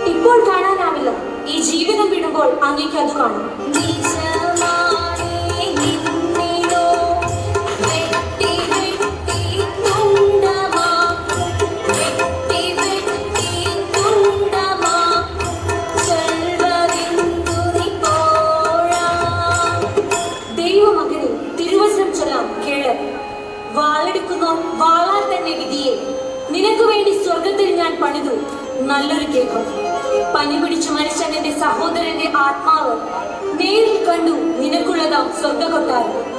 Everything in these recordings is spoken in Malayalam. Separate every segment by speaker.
Speaker 1: ഇപ്പോൾ കാണാനാവില്ല. ഈ ജീവിതം വിടുമ്പോൾ അങ്ങേക്ക് അത് കാണും. ദൈവമകനെ തിരുവചനം ചൊല്ലാം കേള്. വാളെടുക്കുന്നോ വാളാൽ തന്നെ വിധിയെ. നിനക്ക് വേണ്ടി സ്വർഗത്തിൽ ഞാൻ പണിതു നല്ലൊരു കേൾക്കും. പനി പിടിച്ചു മരിച്ച നിന്റെ സഹോദരന്റെ ആത്മാവ് നേരിൽ കണ്ടു നിനക്കുള്ളതാം സ്വർഗ കൊട്ടാരം.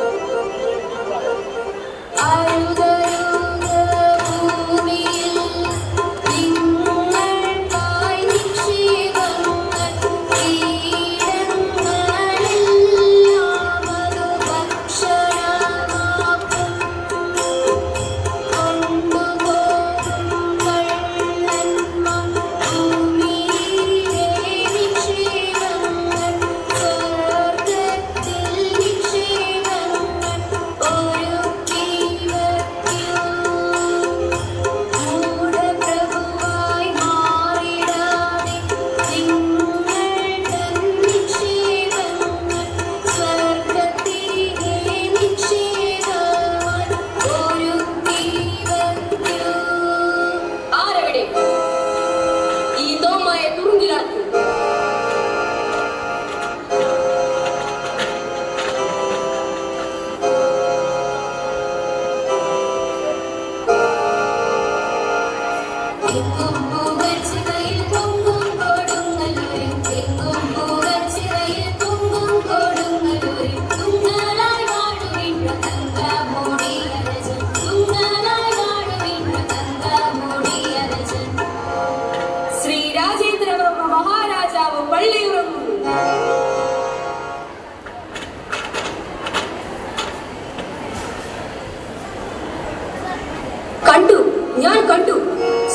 Speaker 1: ഞാൻ കണ്ടു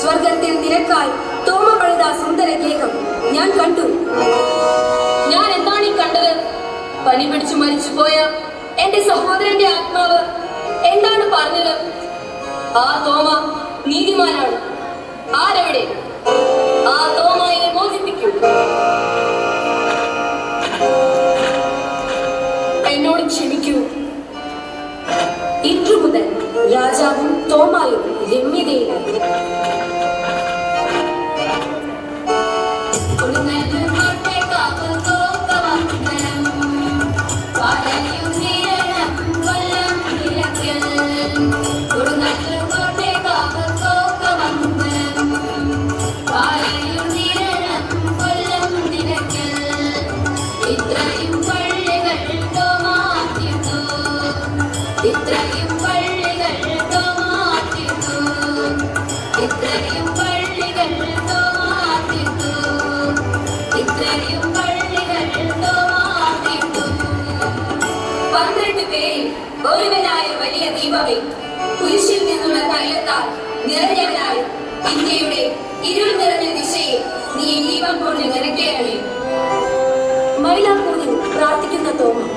Speaker 1: സ്വർഗത്തിൽ നിനക്കായി തോമ പണിത സുന്ദര കേകം ഞാൻ കണ്ടു. ഞാൻ എന്താണ് ഈ കണ്ടത്? പനി പിടിച്ചു മരിച്ചു പോയ എന്റെ സഹോദരന്റെ ആത്മാവ് എന്താണ് പറഞ്ഞത്? ആ തോമ നീതിമാനാണ്. ആരെവിടെ? ആ തോമയെ മോചിപ്പിക്കൂ. എന്നോട് ക്ഷമിക്കൂ. ഇന്നു മുതൽ രാജാവും തോമായും രമ്യതയിലായി. ഒരുവനായ വലിയ ദീപമേ, കുരിശിൽ നിന്നുള്ള തൈലത്താൽ നിറഞ്ഞവനായി ഇന്ത്യയുടെ ഇരുൾ നിറഞ്ഞ ദിശയെ നീ ദീപം കൊണ്ട് നിറയ്ക്കണമേ. മൈലാപ്പൂരിൽ പ്രാർത്ഥിക്കുന്ന തോമ.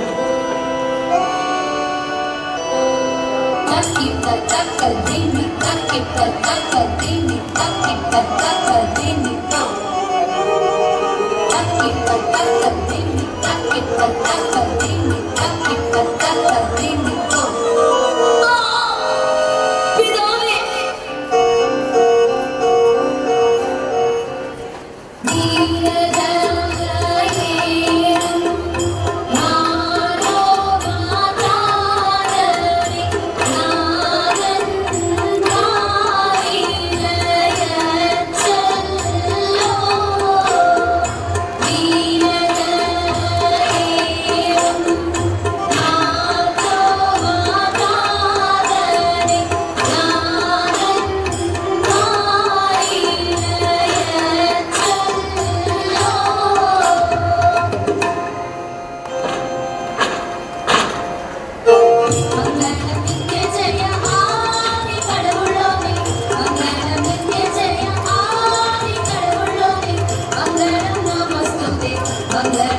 Speaker 2: മംഗള